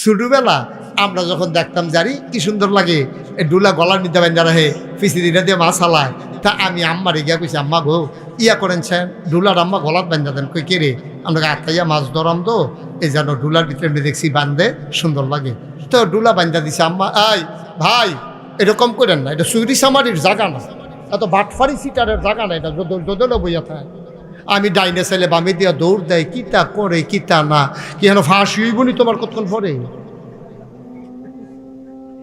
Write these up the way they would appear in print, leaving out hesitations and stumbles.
ছোটবেলা আমরা যখন দেখতাম জারি কি সুন্দর লাগে, এই ডুলা গলার নিতে বাইন্দা রাহে ফিসিরিটা দিয়ে মাছ হালায়। তা আমি আম্মারে গিয়া কইছি, আম্মা গো ইয়া করেনছেন ডুলার আম্মা গলার বান্ধা দেন। কই কে রে? আমরা আত্মাইয়া মাছ ধরাম তো এই যেন ডুলার ভিতরে দেখছি বান্ধে সুন্দর লাগে, তো ডুলা বান্ধা দিছে। আম্মা আই ভাই এরকম করেন না, এটা চুরি সামারির জায়গা না, এত বাটফারি সিটারের জায়গা না, এটা যদলে বইয়া থাকে। আমি ডাইনে চাইলে বামে দিয়া দৌড় দেয়, কিতা করে কিতা না, কি যেন ফাঁসি হইব নি তোমার কতক্ষণ পরে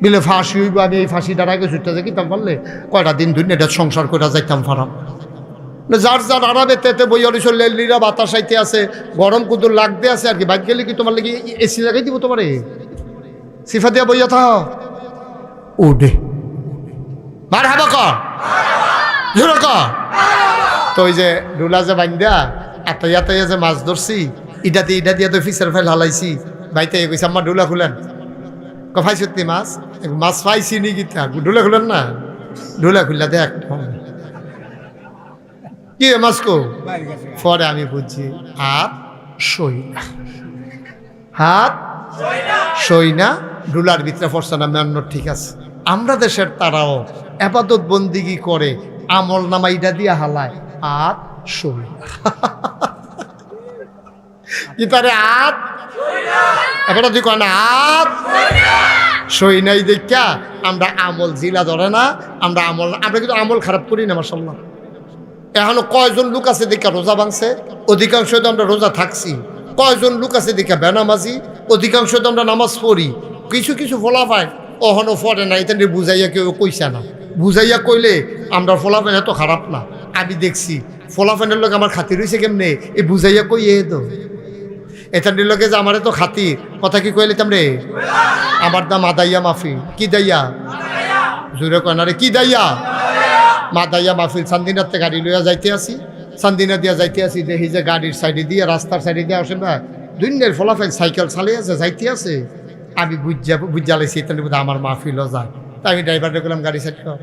বিলে ফাঁসি হইব। আমি এই ফাঁসি দাঁড়াকে ছুটতে যাই কিতাম পারলে কয়টা দিন ধরে এটা সংসার করে যাইতাম ফারাম। যার যার আরামে তেতে বই অলিশ লেলিরা বাতাস আইতে আছে, গরম কুদুর লাগতে আছে আর কি। বাইক গেলে কি তোমার লেগে এসি লাগাই দিব তোমারে? সিফা দিয়া বইয়া থাও উঠে মার হাবা কর তো ওই যে ডুলা যে বান্ধা আতাইয়া যে মাছ ধরছি ইটা দিয়ে তো ফিসের ফেল হালাইছি। বাইতে কইছে আম্মা ডুলা খুলেন। কফাই সত্যি মাছ মাছ পাইছি নি গীতা ডুলা খুলেন না, ডুলা খুললা দেখ কি মাছ কো। পরে আমি বুঝছি হাত সই না ডুলার ভিতরে পড়ছে না মেন্ন। ঠিক আছে, আমরা দেশের তারাও আবাদত বন্দিগি করে আমল নামাইটা দিয়া হালায় আর সই কি তারে আত একটা তুই কয় না আত সই নাই দেখা আমরা আমল জিলা ধরে না, আমরা কিন্তু আমল খারাপ করি না মাশাআল্লাহ। এখনো কয়জন লোক আছে দেখা রোজা ভাঙছে, অধিকাংশ তো আমরা রোজা থাকছি। কয়জন লোক আছে দেখা বেনামাজি, অধিকাংশ তো আমরা নামাজ পড়ি। কিছু কিছু ফলাফায় অহনো পড়ে না, এটা বুঝাইয়া কেউ কইছে না। বুঝাইয়া কইলে আমরা ফলাফান এত খারাপ না। আমি দেখছি ফলাফানের লোক আমার খাতির হয়েছে কেমনে, এই বুঝাইয়া কই তো এটার লোকে যে আমার এত খাতির কথা কি কইলে তামরে আমার দাম আদাইয়া মাফি কি দাইয়া জোরে কয় না রে কি দাইয়া মাদাইয়া মাহফিল চান্দিনাতে গাড়ি লইয়া যাইতে আসি, চান্দিনা দিয়া যাইতে আসি, দেখি যে গাড়ির সাইডে দিয়ে রাস্তার সাইডে দিয়ে আসেন না দুনিয়ার ফলাফল সাইকেল চালিয়ে আছে যাইতে আছে। আমি বুঝা লাইছি এটা বোধ আমার মাহফিলও যায়। তা আমি ড্রাইভারকে বললাম গাড়ি সাইড কর।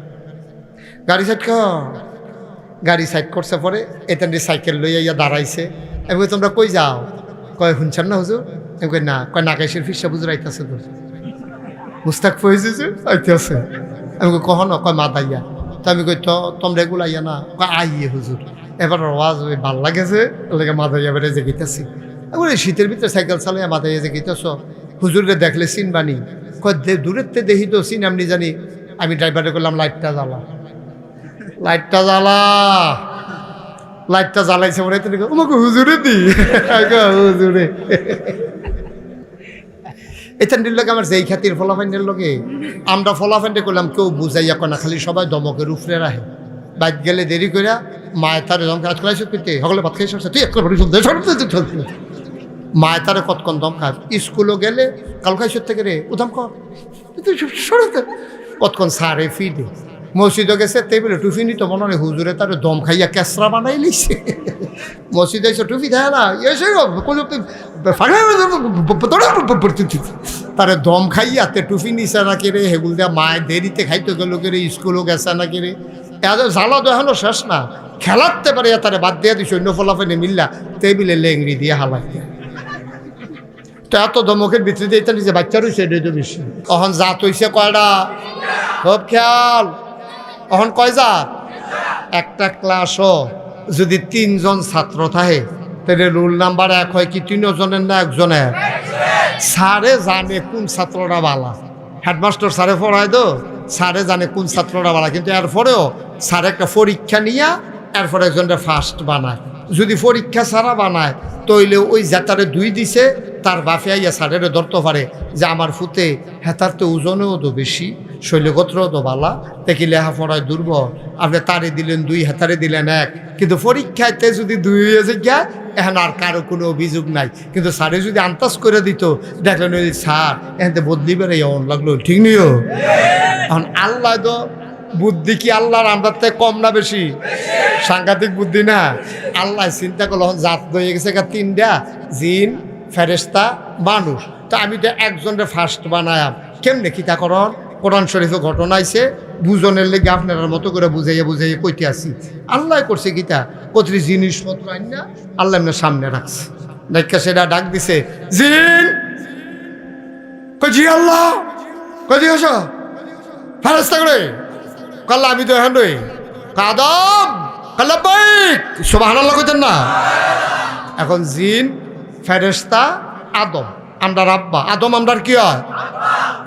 গাড়ি সাইড করছে পরে এটা সাইকেল লইয়া ইয়া দাঁড়াইছে। আমি কই তোমরা কই যাও? কয় শুনছেন না হুজুর? আমি কই না। কয় নাকাইশের ফিসা বুঝুর আইতেছে তো মুস্তাক ফয়েছে আইতে আছে। আমি কই কখনো? কয় মাদাইয়া। তো আমি কই তো তোমরা এগুলো আইয়া না? কয় আইয়ে হুজুর এবার আওয়াজ ভাল লাগেছে ওকে মাদাইয়া বেড়ে যে গেতেছি। এবার শীতের ভিতরে সাইকেল চালাইয়া মাদাইয়া যে গেতেছ হুজুরে দেখলে চিনবানি? কয় দূরের তে দেখি তো চিন এমনি জানি। আমি ড্রাইভারে করলাম লাইটটা জ্বালাইছে মনে আমাকে হুজুরে দি হুজুরে এটার লোক আমার যেই খাতির ফলাফাইনের লোকে আমরা ফলাফাইনটা করলাম কেউ বুঝাইয়া কনা খালি সবাই দমকের উপরে রাখে। বাইক গেলে দেরি করে মায়ের তারে দম কাজ করাইছ পেতে সকলে ভাত খাই সরছে তুই একটা মায়ের তারে কতক্ষণ দম খায়। স্কুলও গেলে কাল খাইছ থেকে রে উদাম কর কতক্ষণ সারে ফিডে। মসজিদও গেছে টেবিলে টুফি নিত মনে হয় হুজুরে তার দম খাইয়া কেসরা বানাই লিছে। মসজিদে এসে টুফি দেয় না তারে দম খাইয়া তে টুফি নিছে না কেড়ে হেগুল দেয়া মায়ের দেরিতে খাইতে গেল কেড়ে স্কুলও গেছে না কেড়ে এত জ্বালা তো এখনো শেষ না। খেলাতে পারে তারে বাদ দিয়ে দিস অন্য ফলাফেনে মিল্লা টেবিলে লেংড়ি দিয়ে হালাইতে। তো এত ধমকের ভিতরে দিয়ে এটা নিজে বাচ্চা রয়েছে এটা তো বেশি। তখন জাত হইছে কয়টা খুব খেয়াল। তখন কয় জাত? একটা ক্লাসও যদি 3 জন ছাত্র থাকে তাহলে রুল নাম্বার 1 হয় কি 3 জনের না 1 জনের? স্যারে জানে কোন ছাত্রটা বালা, হেডমাস্টার স্যারে পড়ায় তো স্যারে জানে কোন ছাত্রটা বালা। কিন্তু এরপরেও স্যার একটা পরীক্ষা নিয়া এরপরে একজনটা ফার্স্ট বানায়। যদি পরীক্ষা ছাড়া বানায় তইলে ওই জেতারে 2 দিছে তার বাপে আইয়া স্যারের ধরতে পারে যে আমার ফুতে হেতার তো ওজনেও তো বেশি শৈলগোত্রও তো বালা দেখি লেখাপড়ায় দুর্বল, আপনি তারে দিলেন 2 হেতারে দিলেন 1। কিন্তু পরীক্ষাতে যদি 2 হয়েছে গিয়া এখন আর কারো কোনো অভিযোগ নাই। কিন্তু স্যারে যদি আন্দাজ করে দিত দেখলেন ওই স্যার এখানে বদলি বেড়ে এমন লাগলো ঠিক নিও। এখন আল্লাহ তো বুদ্ধি কি আল্লাহর আমরা থেকে কম না বেশি? সাংঘাতিক বুদ্ধি না। আল্লাহ চিন্তা করলো জাত হয়ে গেছে 3টা জিন ফেরেশতা মানুষ। তো আমি তো একজনের ফার্স্ট বানায়াম কেমনে কিতা করন? কোরআন শরীফে ঘটনা আইছে বুঝনের লেগে আপনার মতো করে বুঝাইয়া কইতে আসি। আল্লাহ করছে কিতা কতটি জিনিসপত্র আইনা আল্লাহ এমনি সামনে রাখছে। দেখা সেটা ডাক দিছে জিন কই জি আল্লাহ, কই দিয়েছ ফেরেশতা করে? কাল্লা আমি তো এখন রই কাদম কাল্লা বাইক সুবহানাল্লাহ কইতেন না? এখন জিন ফেরেশতা আদম আমরার আব্বা, আদম আমরার কি হয়?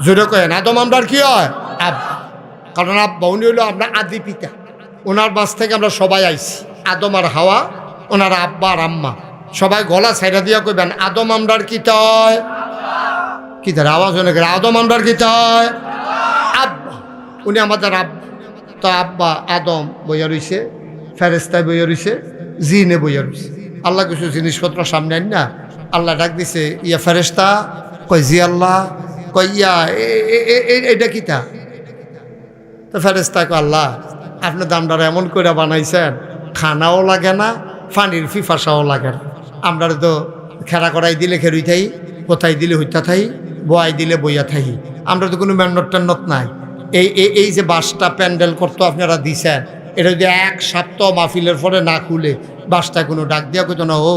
জোরে কয়েন, আদম আমরার কি হয়? আব্বা। কারণ আব্বা উনি হলো আপনার আদি পিতা, ওনার বাস থেকে আমরা সবাই আইছি। আদম আর হাওয়া ওনার আব্বা আর আম্মা। সবাই গলা ছাইড়া দিয়া কইবেন আদম আমরার কি তয়? কি তার আওয়াজ অনেক, আদম আমরার কি তয়? আব্বা। উনি আমাদের আব্বা। তো আব্বা আদম বইয়া রইছে, ফেরেস্তায় বইয়া রইছে, জিনে বইয়া রইছে। আল্লাহ কিছু জিনিসপত্র সামনে আন না, আল্লাহ ডাক দিছে ইয়া ফেরেস্তা, কয় জি আল্লাহ, কয় ইয়া এইটা কিতা? তো ফেরেস্তা কয় আল্লাহ আপনি দামদারা এমন করে বানাইছেন খানাও লাগে না, পানির ফিফাসাও লাগে না। আমরা তো খেরা করাই দিলে খেরুই থাই, কোথায় দিলে হইতা থাই, বয়াই দিলে বইয়া থাই। আমরা তো কোনো মেন্নত টেন্নত নাই। এই যে বাসটা প্যান্ডেল করতো আপনারা দিছেন, এটা যদি এক সপ্তাহ মাহফিলের পরে না খুলে বাসটা কোনো ডাক দিয়া কইতো না, ও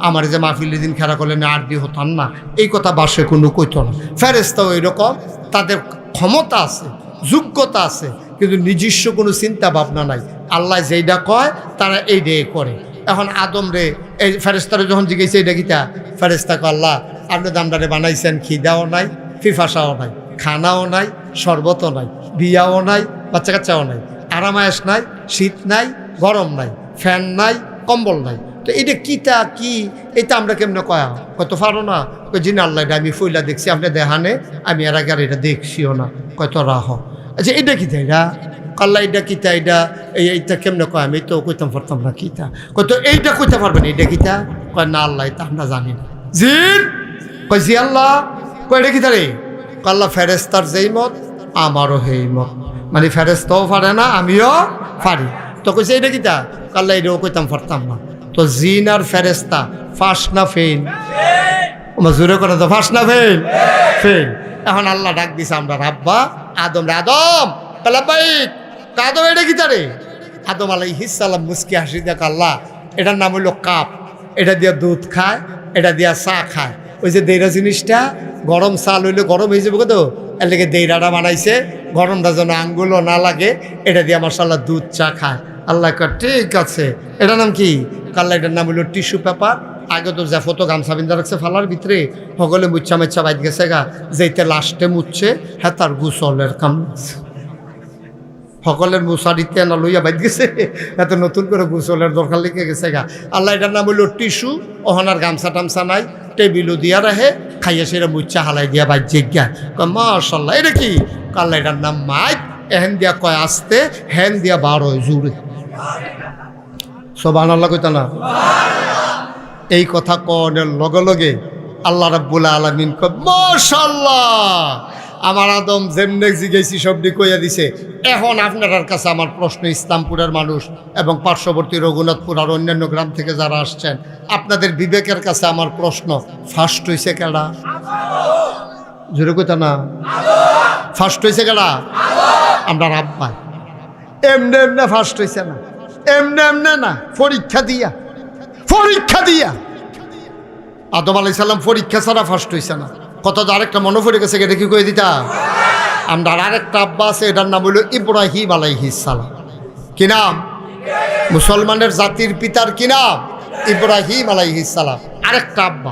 আমার যে মাহফিলের দিন খেলা করলে না আর দিয়ে হতাম না, এই কথা বাসে কোনো কইতো না। ফেরেস্তাও এরকম, তাদের ক্ষমতা আছে, যোগ্যতা আছে, কিন্তু নিজস্ব কোনো চিন্তা ভাবনা নাই। আল্লাহ যেইটা কয় তারা এইটাই করে। এখন আদম রে এই ফেরেস্তারে যখন জিজ্ঞেস এইটা কিতা, ফেরেস্তা কয় আল্লাহ আপনি দামদারে বানাইছেন, খিদাও নাই, ফিফাসাও নাই, খানাও নাই, শরবতও নাই, বিয়াও নাই, বাচ্চা কাচ্চাও নাই, আরামায়াস নাই, শীত নাই, গরম নাই, ফ্যান নাই, কম্বল নাই। তো এটা কিতা কি, এটা আমরা কেমনে কয়া কত পারো না? কই জিনা আল্লাহ এটা আমি ফইলা দেখছি, আপনি দেখানে আমি এর আগে আর এটা দেখছিও না। কত রাহ, আচ্ছা এটা কিতা? এটা আল্লাহ এটা কিতা? এইটা কেমনে কয়? আমি তো কইতাম পারতাম না কিতা। কত এইটা কইতে পারবেন এটা কিতা? কয় না আল্লাহ এটা আমরা জানি না। জিন কয় জি আল্লাহ, কয় এটা কিতা রে? আল্লাহ ফেরেস্তার যেই মত আমারও সেই মত, মানে ফেরেস্তাও পারে না আমিও পারি। তো কইছে এটা কিতা? আল্লাহ এটাও কইতাম পারতাম না। তো জিন আর ফেরেস্তা ফার্স্ট না ফেল? আমার জোরে করে তো ফার্স্ট না ফেল? ফেল। এখন আল্লাহ ডাক দিছে আমরা রাব্বা আদম রে, আদম কালাবাইক, আদম এটা কিতা রে? আদম আলাইহিস সালাম মুস্কি হাসি দেখ, আল্লাহ এটার নাম হইল কাপ, এটা দিয়া দুধ খায়, এটা দিয়া চা খায়। ওই যে দেইরা জিনিসটা গরম চাল হইলে গরম হয়ে যাবে তো, এর লেগে দেইরাটা বানাইছে, গরমটা যেন আঙ্গুলও না লাগে, এটা দিয়ে মাশাআল্লাহ দুধ চা খায়। আল্লাহ কয় ঠিক আছে, এটার নাম কি? আল্লাহ এটার নাম হইল টিস্যু পেপার। আগে তো যে ফটো গামছা বিন্দা রাখছে ফালার ভিতরে, সকলে মুচ্ছা মুচ্ছা বাইত গেছে গা, যেতে লাস্টে মুচ্ছে হ্যাঁ তার গুসলের কাম, সকলের মুসারিতে না লইয়া বাইত গেছে, এত নতুন করে গোসলের দরকার লেগে গেছে গা। আল্লাহ এটার নাম হইল টিস্যু। ওখানার গামছা টামছা নাই, টেবিলও দিয়া রাখে, খাইয়া সেটা মুচ্ছা হালাই দিয়া বাইত জিজ্ঞা কয় মাশাআল্লাহ এটা কি? আল্লাহ এটার নাম মাইক। এহেন দিয়া কয় আসতে, হেন দিয়া বার হয় জুড়ে। সুবহানাল্লাহ কইতা না? এই কথা কনের লগে লগে আল্লাহ রাব্বুল আলামিন কয় মাশাআল্লাহ, আমার আদম যেমনে জিজ্ঞেসি সবটি কইয়া দিছে। এখন আপনার কাছে আমার প্রশ্ন, ইসলামপুরের মানুষ এবং পার্শ্ববর্তী রঘুনাথপুর আর অন্যান্য গ্রাম থেকে যারা আসছেন, আপনাদের বিবেকের কাছে আমার প্রশ্ন, ফার্স্ট হইছে কেডা? জোরে কইতা না? ফার্স্ট হইছে কেডা? আমরা আব্বা। এমনে এমনে ফার্স্ট হইছে না, এমনে এমনে না, পরীক্ষা দিয়া, পরীক্ষা দিয়া। আদম আলাইহিস সালাম পরীক্ষা ছাড়া ফার্স্ট হইছে না। কত আরেকটা মনে পড়ে গেছে, এটা কি কয়ে দিতা? আমরা আরেকটা আব্বা আছে, এটার নাম হইল ইব্রাহিম আলাইহিস সালাম। কি নাম? মুসলমানের জাতির পিতার কি নাম? ইব্রাহিম আলাইহিস সালাম। আরেকটা আব্বা,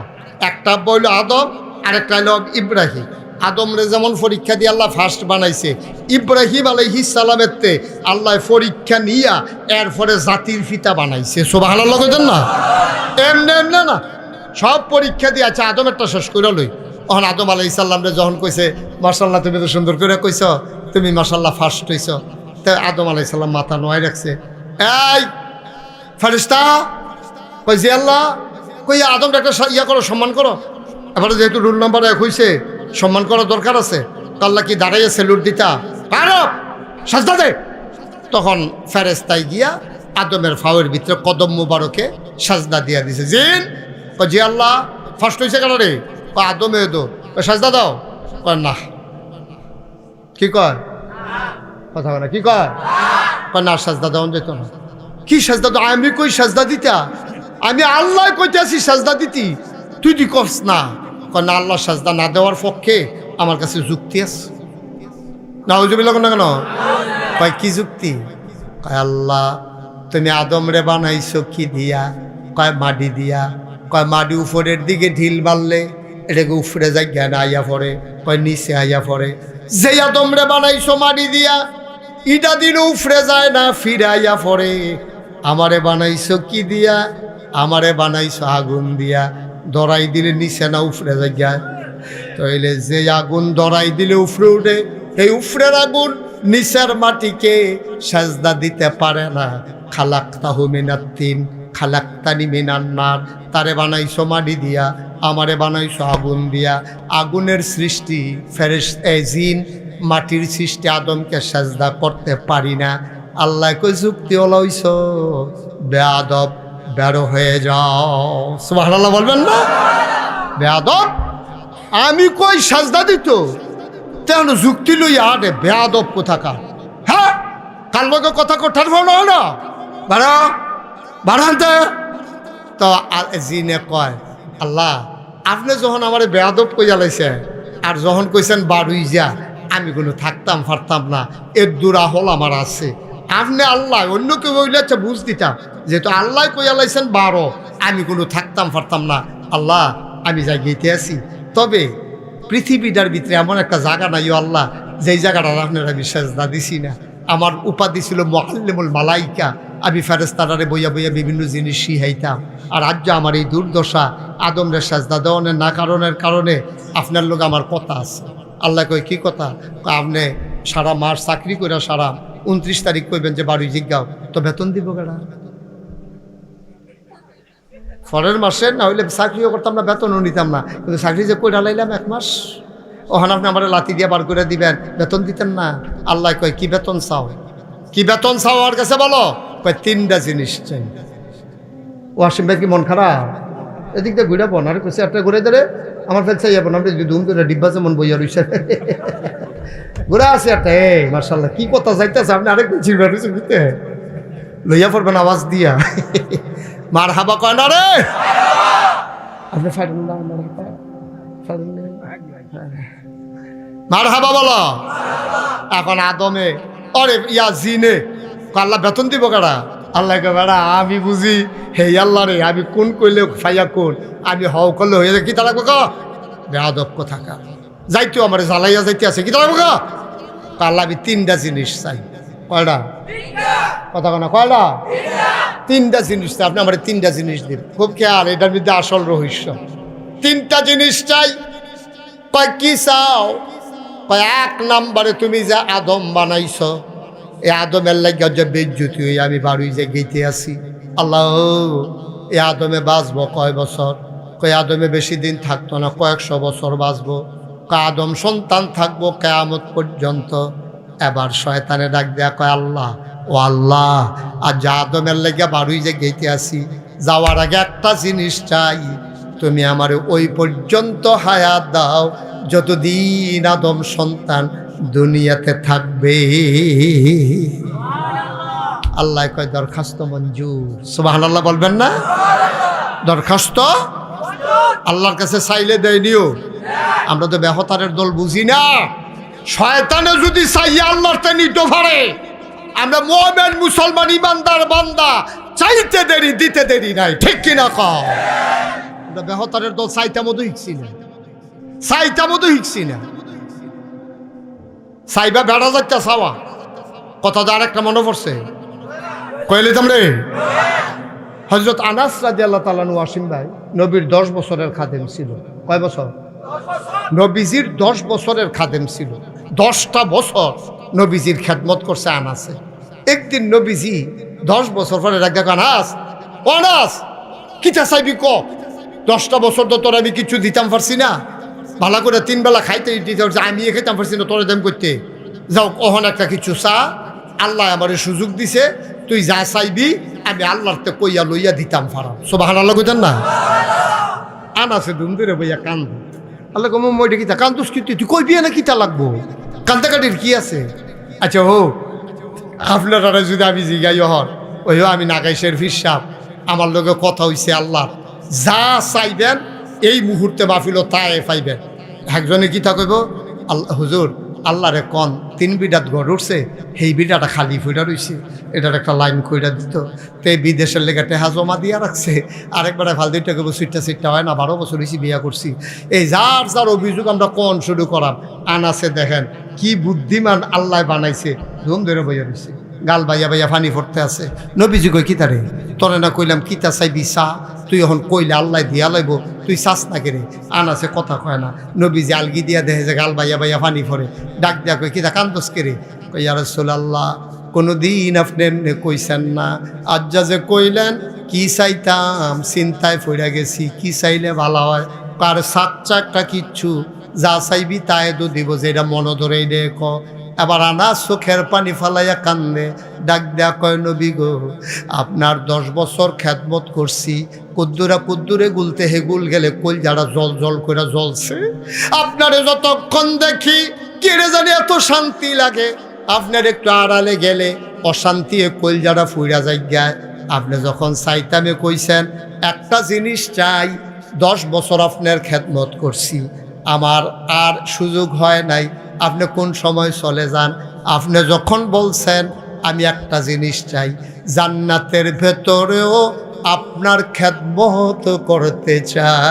একটা আব্বা হইল আদম, আরেকটা হইল ইব্রাহিম। আদমরে যেমন পরীক্ষা দিয়ে আল্লাহ ফার্স্ট বানাইছে, ইব্রাহিম আলাইহিস সালামের তে আল্লাহ পরীক্ষা নিয়া এরপরে জাতির পিতা বানাইছে। সুবহানাল্লাহ কইতেন না? এমনে এমনে না, সব পরীক্ষা দিয়ে আছে। আদমেরটা শেষ করে লই। তখন আদম আলাইহিস সালামরে যখন কইছে মাশাআল্লাহ তুমি তো সুন্দর করে কইছ, তুমি মাশাআল্লাহ ফার্স্ট হইছ, তাই আদম আলাইহিস সালাম মাথা নোয়াই রাখছে। এই ফেরেশতা কই জি আল্লাহ, কই আদমটা একটা ইয়া করো, সম্মান করো। এবারে যেহেতু রুল নাম্বার 1 হইছে, সম্মান করার দরকার আছে। আল্লাহ কি দাঁড়াইয়া সেলুট দিতা? পারো, সাজদা দে। তখন ফেরেশতাই গিয়া আদমের ফাওয়ের ভিতরে কদম মুবারকে সাজদা দিয়া দিছে। জিন কই জি আল্লাহ ফার্স্ট হইছে কেন রে? আদমে দো সাজদা দাও। কয় না। কি কয়? কথা বলে কি কয়? না সাজদা দেওয়া যেত না। কি সাজদা দাও? আমি কই সাজদা দিতা? আমি আল্লাহ কইতে আসি সাজদা দিতি, তুই দি কস না। কয় না, আল্লাহ সাজদা না দেওয়ার পক্ষে আমার কাছে যুক্তি আছে। নাউজুবিল্লাহ না কেন? কয় কি যুক্তি? কয় আল্লাহ তুমি আদম রে বানাইছো কি দিয়া? কয় মাটি দিয়া। কয় মাটি উপরের দিকে ঢিল বাড়লে এটাকে উপরে জায়গা না আইয়া পড়ে, কয় নিচে আইয়া পড়ে। যে আদম রে বানাইছো মাটি দিয়া, ইটা দিন উপরে যায় না, ফিরে আইয়া পড়ে। আমারে বানাইছো কি দিয়া? আমারে বানাইছো আগুন দিয়া। ধরাই দিলে নিচে না উপরে জায়গা? তাইলে যে আগুন ধরাই দিলে উপরে উঠে, এই উপরের আগুন নিচের মাটিকে সাজদা দিতে পারে না। খালাক্তাহু মিনাত তিন খালাক্তানি মিনান নার। তারে বানাইছো মাটি দিয়া, আমারে বানাইছো আগুন দিয়া। আগুনের সৃষ্টি ফেরেশতা জিন, মাটির সৃষ্টি আদমকে সাজদা করতে পারি না। আল্লাহ কই যুক্তি হলাইছ বেয়াদব, বেরো হয়ে যাও। সুবহানাল্লাহ বলবেন না? বেয়াদব, আমি কই সাজদা দিত তেন যুক্তি লইয়া আরে বেয়াদব কোথাকার। হ্যাঁ, কার লগে কথা কোঠার ভাবনা হয় না? বাড়া বাড়ানতে তো জিনে কয় আল্লাহ আপনি যখন আমার বেয়াদব কইয়া লাইছে, আর যখন কইছেন বাড়ুই যা, আমি কোনো থাকতাম পারতাম না, এর দূরা হল আমার আছে। আপনি আল্লাহ অন্য কেউ হইলে আচ্ছা বুঝ দিতাম, যেহেতু আল্লাহ কইয়া লাইছেন 12, আমি কোনো থাকতাম পারতাম না। আল্লাহ আমি যাই গেতে আছি, তবে পৃথিবীটার ভিতরে এমন একটা জায়গা নাই আল্লাহ যেই জায়গাটা আপনারা বিশ্বাস দা দিছি না। আমার উপাধি ছিল মুআল্লিমুল মালাইকা, আমি ফেরেশতারে বইয়া বইয়া বিভিন্ন জিনিস শিখাইতাম। আর আজ আমার এই দুর্দশা আদমরে সাজদা দেওয়ানের না কারণে আপনার লোক আমার কথা আছে। আল্লাহ কয় কি কথা? আপনি সারা মাস চাকরি করে সারা 29 তারিখ কইবেন যে বাড়ি জিজ্ঞাও, তো বেতন দিব কেডা? পরের মাসে না হইলে চাকরিও করতাম না, বেতনও নিতাম না, কিন্তু চাকরি যে কইরা লাইলাম 1 মাস, ওখানে আপনি আমার লাথি দিয়ে বার করে দিবেন, বেতন দিতেন না। আল্লাহ কয় কি বেতন চাও? কি বেতন চাও আমার কাছে বলো? কয় 3টা জিনিস চাই। ওয়াসিম ভাই কি মন খারাপ? এদিক দিয়ে ঘুরে বোন, আর কইছে একটা ঘুরে ধরে আমার ফেল চাই যাবেন, আপনি ধুম করে ডিব্বা যেমন বইয়া রইছে ঘুরে আছে একটা। এই মার্শাল্লাহ কি কথা যাইতেছে, আপনি আরেকদিন চিনবেন বুঝতে লইয়া পড়বেন আওয়াজ দিয়া মার হাবা কয় না রে আপনি মার হাবা বলো। এখন আদমে অরে ইয়া জিনে আল্লাহ বেতন দিব কারা? আল্লাহ কে বেড়া আমি বুঝি হে আল্লাহ রে, আমি কোন কইলে ফাইয়া কোন, আমি হও করলে হয়ে যায় কি তারা কা বেয়াদব কোথাকা যাইতো আমার জ্বালাইয়া যাইতে আছে কি তারা কা। আল্লাহ আমি 3টা জিনিস চাই। কয়টা কথা কনা? কয়টা? 3টা জিনিস চাই। আপনি আমার 3টা জিনিস দিন, খুব খেয়াল, এটার মধ্যে আসল রহস্য। 3টা জিনিস চাই। কয় কি চাও? কয় 1 নম্বরে তুমি যা আদম বানাইছ, এই আদমের লাগে যে বেজ্জতি হই আমি বাড়ি যে গেইতে আছি। আল্লাহ এই আদমে বাঁচবো কয় বছর? কয় আদমে বেশি দিন থাকতো না, কয়েকশো বছর বাঁচবো। কয় আদম সন্তান থাকবো কিয়ামত পর্যন্ত। এবার শয়তানে ডাক দেয়া কয় আল্লাহ ও আল্লাহ, আর যা আদমের লাগে বাড়ি যে গেইতে আছি, যাওয়ার আগে একটা জিনিস চাই, তুমি আমার ওই পর্যন্ত হায়াত দাও যতদিন আদম সন্তান দুনিয়াতে থাকবে। আল্লাহ কয় দরখাস্ত মঞ্জুর। সুবহানাল্লাহ বলবেন না? দরখাস্ত আল্লাহর কাছে চাইলে দেয়নিও। আমরা তো বেহতারের দল বুঝি না। শয়তানে যদি চাইয়া আল্লাহর তে নিতে পারে, আমরা মুমিন মুসলমান ইমানদার বান্দা চাইতে দেরি দিতে দেরি নাই, ঠিক কিনা কও? আমরা বেহতারের দল চাইতা মতো হিকছি না, চাইতা মতো হিকছি না। সাইবা বেড়া যাচ্ছে চাওয়া কথা আর একটা মনে পড়ছে কইলে তোমরে হযরত আনাস রাদিয়াল্লাহু তাআলা আনহু ওয়াসিম ভাই নবীর 10 বছরের খাদেম ছিল। কয় বছর? নবীজির 10 বছরের খাদেম ছিল। 10টা বছর নবীজির খেদমত করছে আনাসে। একদিন নবীজি 10 বছর পরে রাখা আনাস, আনাস কিটা চাইবি ক? 10টা বছর তো তোর আমি কিছু দিতাম পারছি না, ভালো করে 3 বেলা খাইতে দিতে পারছি, আমি খেতাম পারছি না, তোরে দেম করতে যাও ওহন একটা কিছু চা। আল্লাহ আমার সুযোগ দিছে, তুই যা চাইবি আমি আল্লাহর তে কইয়া লইয়া দিতাম পারাম। সুবহানাল্লাহ কইতেন না? আনাসে ধুম ধরে বইয়া কান্দ। আল্লাহ কম মইটা কিতা কান্দুস কি তুই কইবি না কিতা লাগবো, কান্দাকাটির কি আছে? আচ্ছা হো আপনারা যদি আমি জিগাই হন ওই আমি নাগাইশের ফিরসাব আমার লগে কথা হইছে, আল্লাহ যা চাইবেন এই মুহূর্তে মাহফিল তাই পাইবেন। একজনে কিতা কইব আল্লাহ হুজুর আল্লাহরে কন 3 বিঘাত ঘর উঠছে, সেই বিঘাটা খালি ফুটা রইছে, এটার একটা লাইন কইরা দিত। তো বিদেশের লেগে টেহা জমা দিয়া রাখছে, আরেকবারে ফাল 2 টাকা সিটটা হয় না, 12 বছর হয়েছি বিয়া করছি। এই যার যার অভিযোগ আমরা কন শুরু করাম, আনাছে দেখেন কি বুদ্ধিমান আল্লাহ বানাইছে, ধুম ধরে বইয়া রয়েছে, গাল বাইয়া বাইয়া ফানি পড়তে আছে। নবীজি কই কিতারে তরে না কইলাম কিতা চাইবি চা, তুই এখন কইলে আল্লাহ দিয়া লাইব, তুই চাস না কেরে। আনাছে কথা কয় না, নবীজি আলগি দিয়া দেখে যে গাল বাইয়া বাইয়া ফানি পড়ে, ডাক দিয়া কই কিতা কান্দস কেরে, কই ইয়া রাসূলুল্লাহ কোনো দিন আপনি এমনি কইছেন না, আজ্জা যে কইলেন কি চাইতাম চিন্তায় পড়ে গেছি, কি চাইলে ভালো হয়, কার সাচ্চা একটা কিচ্ছু যা চাইবি তাই তো দিব, যেটা মনে ধরে ক। এবার আনাস চোখের পানি ফালাইয়া কান্দে, ডাক দেয়া কয় নবী গো আপনার 10 বছর খেদমত করছি, কুদ্দুরে গুলতে হেগুল গেলে কইল যারা জল জল করে জ্বলছে, আপনারে যতক্ষণ দেখি কেড়ে জানি এত শান্তি লাগে, আপনার একটু আড়ালে গেলে অশান্তি কইল যারা ফুইরা যাইগায়। আপনি যখন চাইতামে কইছেন একটা জিনিস চাই, 10 বছর আপনার খেদমত করছি, আমার আর সুযোগ হয় নাই, আপনি কোন সময় চলে যান। আপনি যখন বলছেন আমি একটা জিনিস চাই, জান্নাতের ভেতরেও আপনার খেদমত করতে চাই।